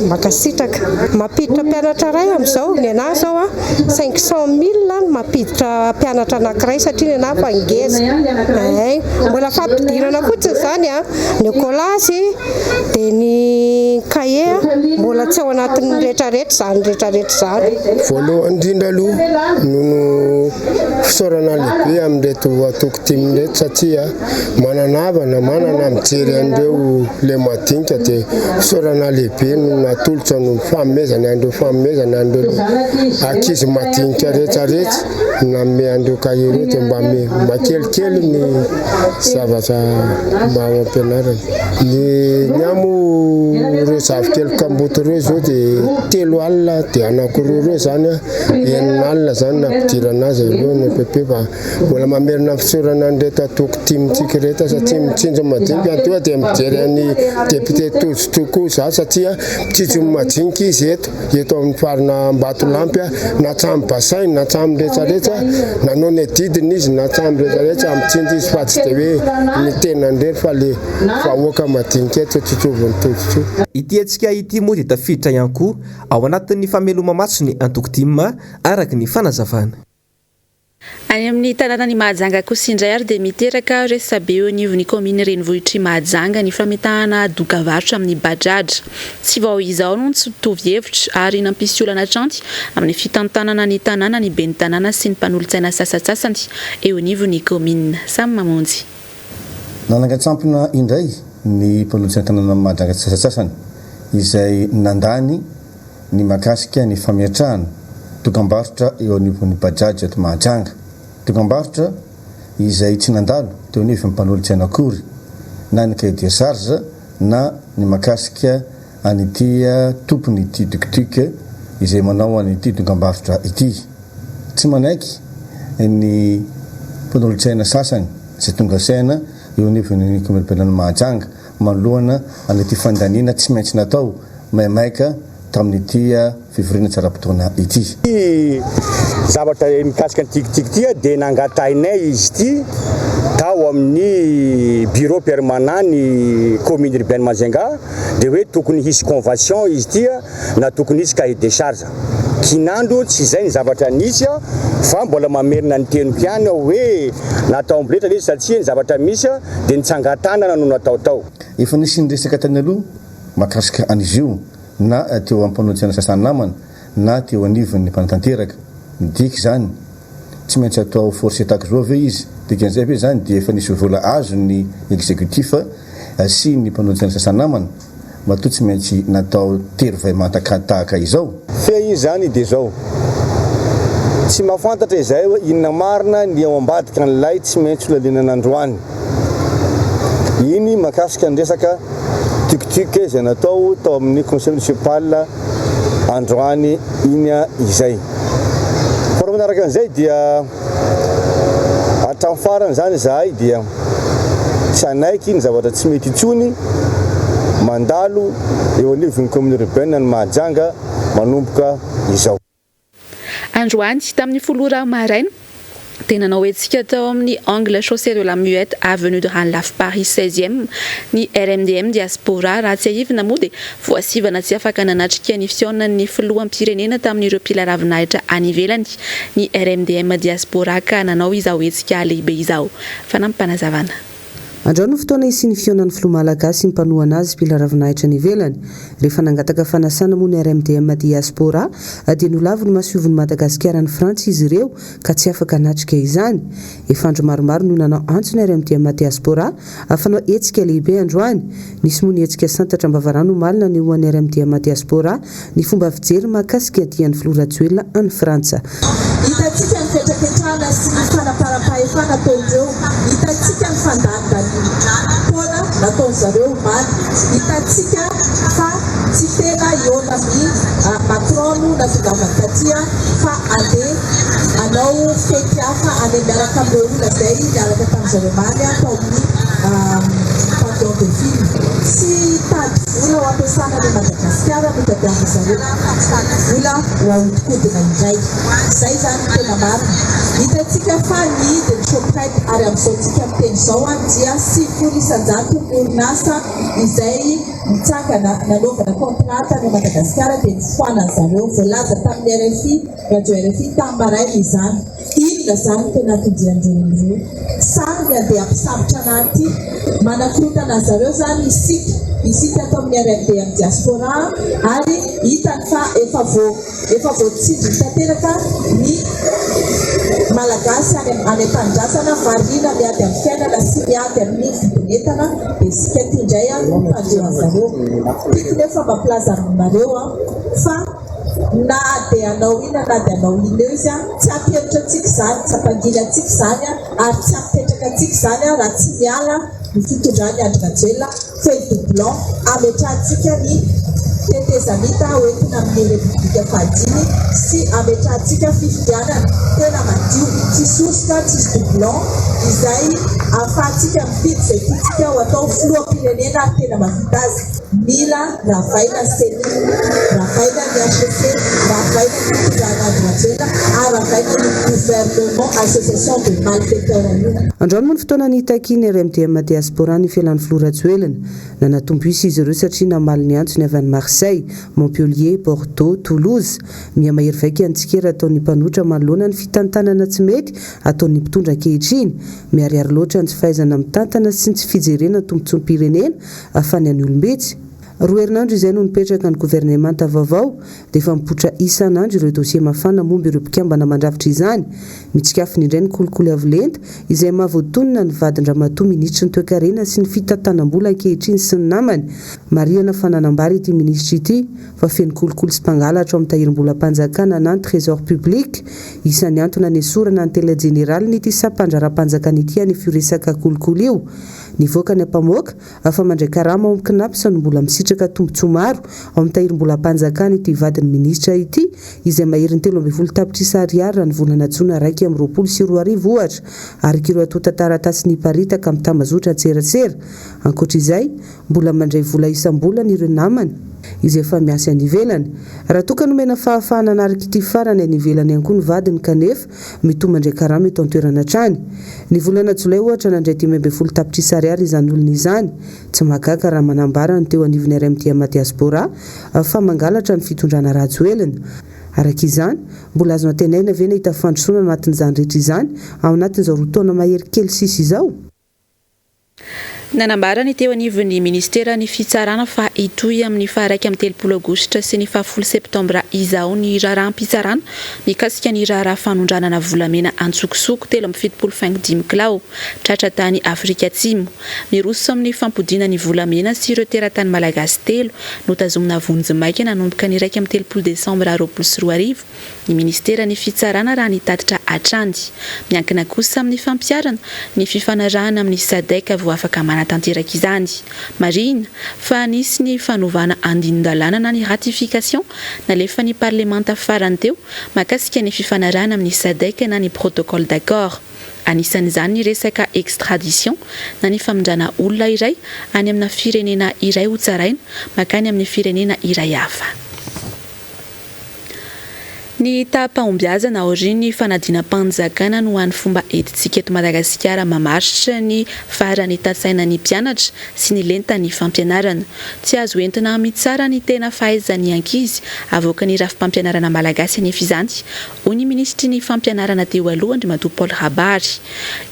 Makasitraka mampiditra mpianatra ray amin'izao ny anahy zao 500,000 mampiditra mpianatra anankiray satria ny anahy fa ngeza. Mbola fampidirana fotsiny zany ny kôlasy dia ny kaye mbola tsy ao anatin'ny rehetrarehetra zany. Voalohany indrindra aloha nono fisaorana lehibe amin'reto tokotima reto satria mananavana manana mijery an'ireo le madinika dia fisaorana lehibe no natolotra no fanomezana an'ireo ankizy madinika rehetrarehetra nanome an'ireo kaye ireo dia mba makelikely ny zavatra mba ao am-pianarana. Ny amo ireo zavikely kamboto ireo zao dia 3 alina dia anankiroa ireo zany 9 alina zany nampidirana azy aloha ny pepe fa mbola mamerina fisaorana an'ireta tokotimintsika rehetra satria mitsinjo madinika antoa dia mijery an'ny député tokoa za satria mitsinjo madinika izy eto amin'ny farina Ambatolampy na tsamy basainy na tsamy rehetrarehetra nanao ny didiny izy na tsamy rehetrarehetra mitsinjo izy fa tsy dia hoe ny tenany rery fa le vahoaka madinika eto tsitsovony tototra. Ity antsika ity moa dia tafiditra ihany koa ao anatin'ny fameloma maso ny antokotima araka ny fanazavana. Any amin'ny tanànany Mahajanga kosa indray ary dia miteraka resabe eo anivon'ny kominy Renivohitry Mahajanga ny fametahana dokavarotra amin'ny bajaja. Tsy vao izao no tsy mitovy hevitra ary nampisy olana tranty amin'ny fitantanana ny tanàna ny ben'ny tanàna sy ny mpanolontsaina sasatsasany eo anivon'ny kominy samy mamonjy. Nanangatsampina indray ny mpanolontsaina tanàna Mahajanga sasatsasany izay nandany ny makasika ny fametrahana dokam-barotra eo anivon'ny bajaja eto Mahajanga. Dokam-barotra izay tsy nandalo teo anivon'ny mpanolontsaina akory na ny cahier de charge na ny makasika an'ity tompony ity tukutuka izay manao an'ity dokam-barotra ity. Tsy manaiky ny mpanolontsaina sasany izay tonga saina eo anivon'ny kominam-pirenena Mahajanga manoloana an'ity fandaniana tsy maintsy natao maimaika tamin'ity fivoriana tsara-potoana ity. Zavatra mikasika ny tikitika ity dia nangatrainay izy ity tao amin'ny bureau permanent ny commune urbaine Mahajanga dia hoe tokony hisy convention izy ity na tokony hisy cahier de charge. Kinandro tsy izay ny zavatra nisy fa mbola mamerina ny tenim-piany hoe natao mboletra izy satria ny zavatra misy dia nitsangatanana no natao tao. Efa nisy ny resaka tany aloha makasika an'izy io na teo amin'ny mpanolontsaina sasany namana na teo anivon'ny mpanatanteraka midiky zany tsy maintsy atao force tahaka zao ve izy dikan'izay ve zany dia efa nisy vola azo ny exécutif sy ny mpanolontsaina sasany namana matoa tsy maintsy natao tery tahaka izao. Fe izy zany dia zao tsy mahafantatra izay hoe inona marina ny ao ambadika n'ilay tsy maintsy olaliana androany. Iny mahakasika ny resaka tuk-tuk izay natao tao amin'ny conseil municipal androany iny izay. Fa raha manaraka an'izay dia hatramin'ny farany zany zahay dia tsy anaiky ny zavatra tsy mety intsony mandalo eo anivon'ny commune urbaine ny Mahajanga manomboka izao. Androany tamin'ny folora maraina dia nanao hetsika tao amin'ny angle chaussée de la Muette avenue de Ranelagh Paris 16e ny RMDM diaspora raha tsy ahivina moa dia voasivana tsy afaka nanatrika ny fisionan'ny filoham-pirenena tamin'ireo mpila ravinahitra any ivelany ny RMDM diaspora ka nanao izao hetsika lehibe izao. Fanampanazavana. Androany fotoana isiany fionan'ny filoha malagasy mpanohana azy mpila ravinahitra ny ivelany rehefa nangataka fanasana moa ny RMDM diaspora dia nolavy no masioviny Madagasikara ny Frantsa izy ireo ka tsy afaka natrika izany. Efa andro maromaro no nanao antso ny RMDM diaspora afanao hetsika lehibe androany. Nisy moa ny hetsika santatra mbavarano malina ny hoan'ny RMDM diaspora ny fomba fijery mahakasika dian'ny filoha Rajoelina any Frantsa. Hitatsika ny fetraketrana sy ny fanaparam-pahefana ataondreo, hitatsika ny fandanindany taona nataony zareo omaly, hitatsika fa tsy tena iona amin'ny matrono na fidavakatia fa andeha anao fety hafa any miaraka amin'ireo olona izay miaraka tamin'izareo omaly atao amin'ny pavillon de ville. Tsy tady vola ho ampiasana ny Madagasikara mitadiavina zareo, tady vola ho ahodikodina indray. Izay zany tena marina. Hitatsika fa ny hidiny shoprite ary amin'izao tsika miteny izao dia 900 orinasa izay mitsangana nanaovana kontrata ny Madagasikara dia nifoanany zareo voalaza tamin'ny RFI, radio RFI tamin'ny izany. Inona zany tena todiandreo sary ny andeha ampisabotra anaty manakorotana zareo zany isika atao amin'ny RMDM diaspora ary hitany fa efa voatsinjy tanteraka ny malagasy any am-pandrasana variana miady amin'ny fiainana sy miady amin'ny vidinentana dia isika ty indray mitandreo zareo. Tiako nefa mampilaza aminareo fa na dia anao ina na dia anao ina eo izy tsy ampianatra antsika izany, tsy ampangily antsika izany ary tsy ampetraka antsika izany raha tsy miala ny fitondrany Andry Rajoelina feuille de blanc ametrahantsika ny tetezamita hoentina amin'ny Repoblika fahadimy sy ametrahantsika fifidianana tena madio tsy sosoka tsisy de blanc izay ahafahantsika mividy izay tiantsika ho atao filoham-pirenena tena mahavita azy. Mila ravaina CENI, ravaina ny HCC, ravaina ny fitondrana Andry Rajoelina ary ravaina ny gouvernement association de malfaiteurs. Androany moa ny fotoana ny hitakiny RMDM diaspora ny fialan'ny filoha Rajoelina nanatombo isy izy ireo satria namaly ny antso ny avy any Marseille, Montpellier, Bordeaux, Toulouse. Miamahery vaika antsikera ataon'ny mpanotra manoloana ny fitantanana tsy mety ataon'ny mpitondra ankehitriny miariary loatra ny tsy fahaizana mitantana sy ny tsy fijerena tombontsoam-pirenena afany any olombetsy. Roa herinandro izay no nipetraka ny gouvernemanta vaovao dia efa mipotra isan'andro ireo dosie mafana momba ireo mpikambana mandrafitra izany. Mitsikafiny indray ny kolikoly avolenta izay mahavoatonina ny vadin-dramatoa ministra ny toe-karena sy ny fitantanam-bola ankehitriny sy ny namany. Mariana fananambary ity ministra ity fa feno kolikoly sy mpangalatra amin'ny tahirim-bola-panjakana na ny trésor public. Isan'ny antony anesorana ny télé général ny ity sampandraram-panjakana ity any fioresaka kolikoly io. Nivoaka ny ampamoaka afa mandray karama ao amin'ny sa no mbola misitraka tombontsoa maro ao amin'ny tahirim-bola-panjakana ity vadin'ny ministra ity izay mahery ny 13 tapitrisa ariary raha ny volana Jona 224 ohatra ary kireo atao tantaratasy ny paritaka amin'ny tambazotra tserasera. Ankoatra izay mbola mandray vola isam-bola ny ireo namany izay efa miasa any ivelany. Raha toka nomena fahafahana anaraka ity farany any ivelany ihany koa ny vadiny kanefa mitomba mandray karama eto an-toerana hatrany. Ny volana Jolay ohatra nandray 15 tapitrisa ariary izany olona izany. Tsy mahagaga raha manambara ny teo anivony RMDM diaspora fa mangalatra ny fitondrana Rajoelina. Araka izany mbola azo antenaina ve nahita fandrosoana anatin'izany rehetra izany ao anatin'izao roa taona mahery kely sisa izao. Nanambarany teo anivon'ny ministera ny fitsarana fa itoy amin'ny faharaiky amin'ny 30 Aogositra sy ny 10 Septambra izao ny raharaham-pitsarana mikasika ny raharaha fanondranana volamena antsokosoko 3.75 kilao tratra tany Afrika Atsimo. Miroso amin'ny fampodina ny volamena sy ireo teratany malagasy telo no tazomina vonjy-maika nanomboka ny 1 amin'ny 30 Desambra 2024 ny ministera ny fitsarana raha nitatitra atrandy. Miankina kosa amin'ny fampiarana ny fifanarahana amin'ny SADC voafaka tanteraka izany. Marina fa nisy ny fanovana andindalana na ny ratification nalefa ny parlemanta farany teo makasika ny fifanarahana amin'ny SADC na ny protocole d'accord. Anisan'izany ny resaka extradition na ny famondrana olona iray any amina firenena iray ho tsaraina makany amin'ny firenena iray hafa. Ny tahapahombiazana aoriny fanadinam-panjakana no an'ny fomba etintsika eto Madagasikara mamaritra ny farany tasaina ny mpianatra sy ny lentany fampianarana. Tsy azo entina mitsara ny tena fahaizan'ny ankizy avoaka ny rafim-pampianarana malagasy any izany, hoy ny ministry ny fampianarana teo aloha Andriamatoa Paul Rabary.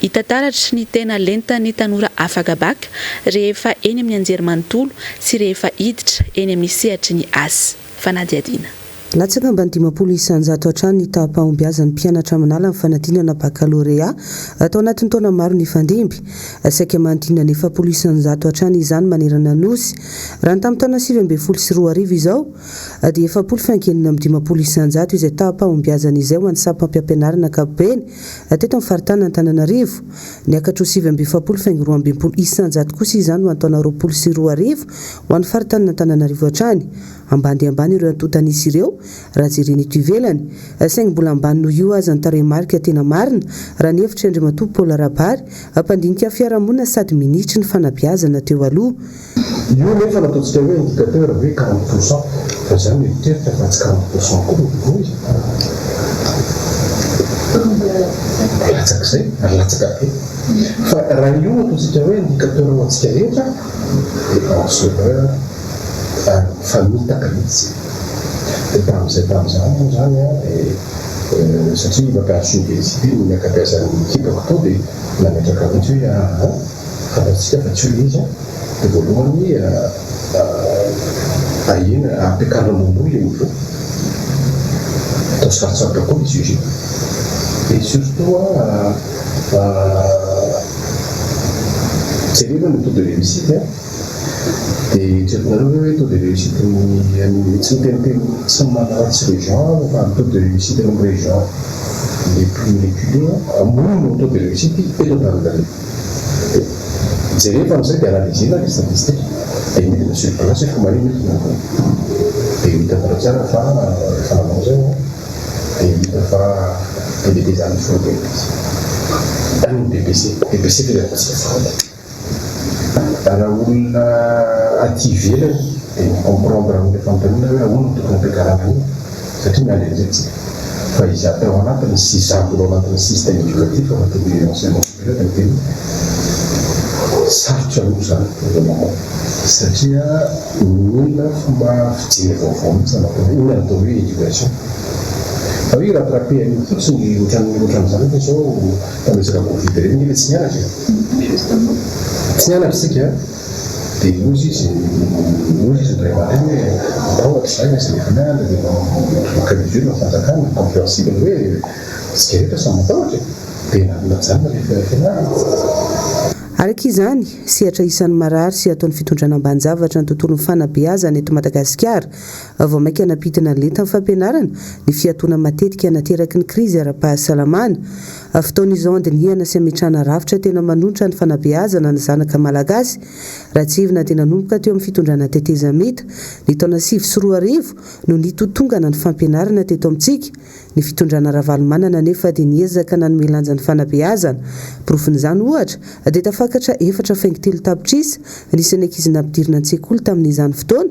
Hitantaratra ny tena lentany tanora afaka baka rehefa eny amin'ny anjerimanontolo sy rehefa hiditra eny amin'ny sehatry ny asy. Fanadiadina. Latsaka mba 500 hatrany ny tahapahombiazan'ny mpianatra manala amin'ny fanadinana baccalauréat atao anatin'ny taona maro ny fandimby. Saika manodina ny 700 hatrany izany manerana nosy. Raha ny tamin'ny taona 2024 izao dia 750 izay tahapahombiazana izay ho an'ny sampam-piampianarana ankapobeny teto amin'ny faritany Antananarivo. Ny akatro 750 kosa izany ho an'ny taona 2024 ho an'ny faritany Antananarivo hatrany. Ambany ireo antotanisy ireo raha jereny eto ivelany. Saingy mbola ambany noho io aza ny tarehimarika tena marina raha ny hevitry Andriamatoa Paul Rabary mpandinika fiarahamonina sady minitry ny fanabeazana teo aloha. Io nefa nataontsika hoe indicateur hoe 40% fa izany miteritra fa tsy 40% koa noy latsaka izay ary latsaka be fa raha io nataontsika hoe indicateur ho antsika rehetra dia ansoveur fa mitaka mihitsy dia tamin'izany zany satria mampianatra université no miakabiazan'ny kibako tao dia nametraka mihitsy hoe fantatsika fa tsy hoe izy dia voalohany ahena ampiakarina momboly io atao sarotsarotra koa izy io et surtout jerena ny taux de réussite dia tseronareo hoe taux de réussite tsy miteniteny tsy manaratsy région fa taux de réussite amin'ny région les plus reculés amono taux de réussite eto Antananarivo. Jerena amin'izay dia analysena les statistiques dia midina sur place efa marina dia hitatra tsara fa rehefa nanao zay dia hita fa PDB zany fraude any BBC fédération fraude. Raha olona aty ivelany dia comprendre amin'ny fampianarana hoe ahoana tokony ampiakarana io satria miandrenjetsika fa izy atao anatin'ny sisambolo anatin'ny système éducatif anatin'ny enseignement supérieur ny teny sarotra aloha zany satria mila fomba fijery vaovao mihitsy anatin'ny inona atao hoe éducation. Fa hoe rattrapé an'io fotsiny ohatran'izany fa zao tamin'izaka Covid reny ilay tsy nianatra isika dia ozy izy ndray mandrainy hoe matahotra zay izy rehefa mianatra dia makamisure na fanjakana compréhensible hoe tsika rehetra samy matahotra dia nanzany rehefa fianarana. Araka izany, sehatra isan'ny marary sy ataon'ny fitondrana ambanin-javatra ny tontolon'ny fanabeazana eto Madagasikara, vao maika nampidina ny lenta amin'ny fampianarana ny fiatoana matetika nateraky ny krizy ara-pahasalamana. Fotoan'izao andiniana sy ametrahana rafitra tena manontra ny fanabeazana ny zanaka malagasy. Raha tsy ivina dia nanomboka teo amin'ny fitondrana teteza mita ny taona 2024 no nitotongana ny fampianarana teto amintsika. Ny fitondrana ravalomanana nefa dia niezaka nanome lanja ny fanabeazana. Profin'izany ohatra dia tafakatra 4.3 tapitrisa nisy ankizy nampidirina an-tsekoly tamin'izany fotoana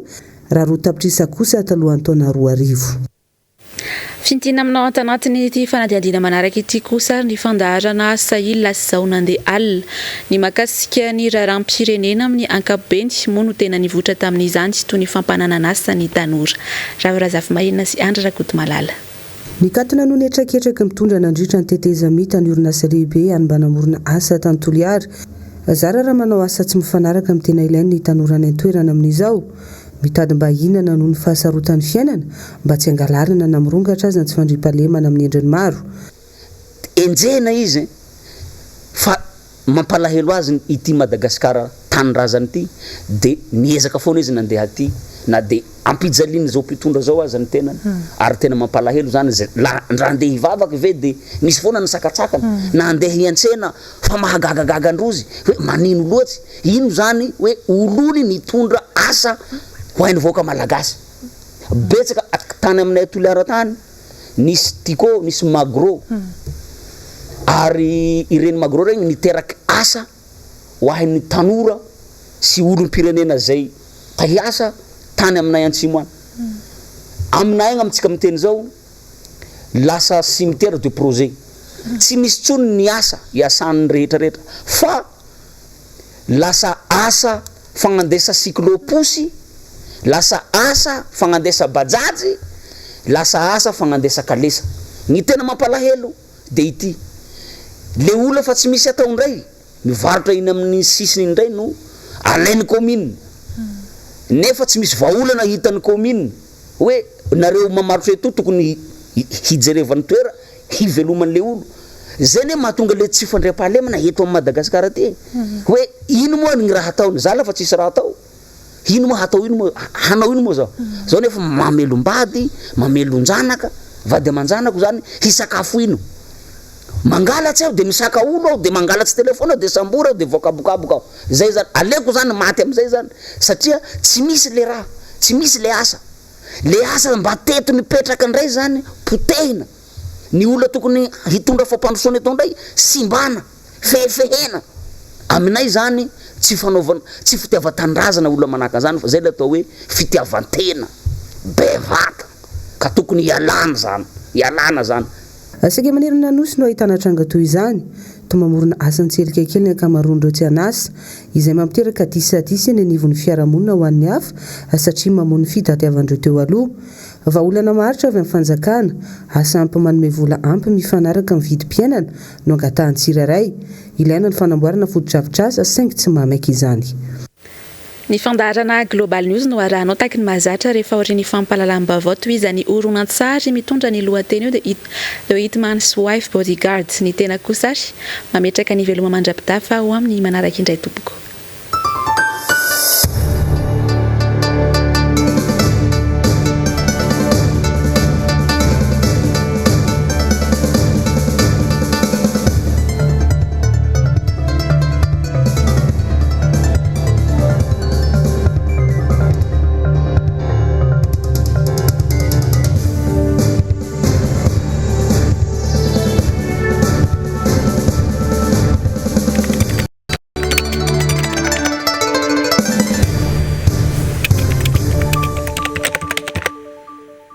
raha 2 tapitrisa kosa talohan'ny taona 2024. Fintina aminao antanatin'ny ity fanadiadina manaraka ity kosa ny fandaharana sahila sy zao nandeha alina ny makasika ny raharam-pirenena amin'ny ankapobeny moa no tena nivoatra tamin'izany sy toy ny fampananana asa ny tanora. Ravirazafy mahina sy Andra Rakoto Malala. Ny katona no netraketrak mitondra nandritra ny teteza mita ny orinasa lehibe any mba namorona asa tany Toliara. zara raha manao asa tsy mifanaraka amin'ny tena ilain'ny tanorany antoerana amin'izao mitady mba hinana noho ny fahasarotan'ny fiainana mba tsy angalarana na mirongatra azy na tsy fandripahalemana amin'ny endriny maro enjehna izy fa mampalahelo azy ity Madagasikara tanirazany ity de miezaka foana izy nandeha aty na de ampijaliana zao mpitondra zao azy ny tenany ary tena mampalahelo zany zay raha andeha hivavaka ve de misy foana ny sakatsakana na andeha hiantsena fa mahagagagaga androzy hoe manino loatsy ino zany hoe olony nitondra asa ho hainy voaka malagasy betsaka tany aminay Toliara tany nisy tiko nisy magro ary ireny magro regny niteraky asa ho hainy tanora sy olom-pirenena zay tahiasa tany aminay Antsimo any aminay amitsika miteny zao lasa cimetière de projet tsy misy tsony ny asa iasan'ny rehetrarehetra fa lasa asa fagnandesa cycloposy lasa asa fagnandesa bajaji lasa asa fagnandesa kalesa ny tena mampalahelo de ity le ola fa tsy misy atao ndray mivarotra iny amin'ny sisiny indray no alainy commune nefa tsy misy vaolana hitan'ny commune hoe nareo mamarotra eto tokony hijerevany toera hiveloman'le olo zay ne mahatonga le tsy fandriam-pahalemana eto amin'ny Madagasikara ty hoe ino moa ny raha ataony zala fa tsisy raha atao ino moa hatao ino moa hanao ino moa zao nefa mamelom-bady mamelon-janaka vady aman-janako zany hisakafo ino mangalatsy aho de misaka olo aho de mangalatsy telefona de sambora aho de voakabokaboka aho zay zany aleko zany maty am'izay zany satria tsy misy le raha tsy misy le asa mba teto nipetraka ndray zany potehina ny olona tokony hitondra fampandrosoana eto ndray simbana fehefehena aminay zany tsy fanaovana tsy fitiavan-tanindrazana olona manaka zany fa zay le atao hoe fitiavantena bevata ka tokony ialana zany asika manerana nosy no ahitana tranga toy izany to mamorona asan-tselika kely ny akamaroan'ireo tsy anasa izay mampiteraka disy ny anivon'ny fiarahamonina ho an'ny hafa satria mamono fitadiavandreo teo aloha vaolana maharitra avy amin'ny fanjakana asa ampy manome vola ampy mifanaraka amin'ny vidim-piainana no angatahan'ny tsirairay ilaina ny fanamboarana fotodrafitr'asa saingy tsy mamaiky izany. Ny fandaharana Global News no arahanao taky ny mahazatra rehefa ohatry ny fampahalalam-baovao toy izany horonan-tsary mitondra ny lohateny io dia The Hitman's Wife Bodyguard ny tena kosa mametraka ny veloma mandrapitafa ho amin'ny manaraka indray tompoko.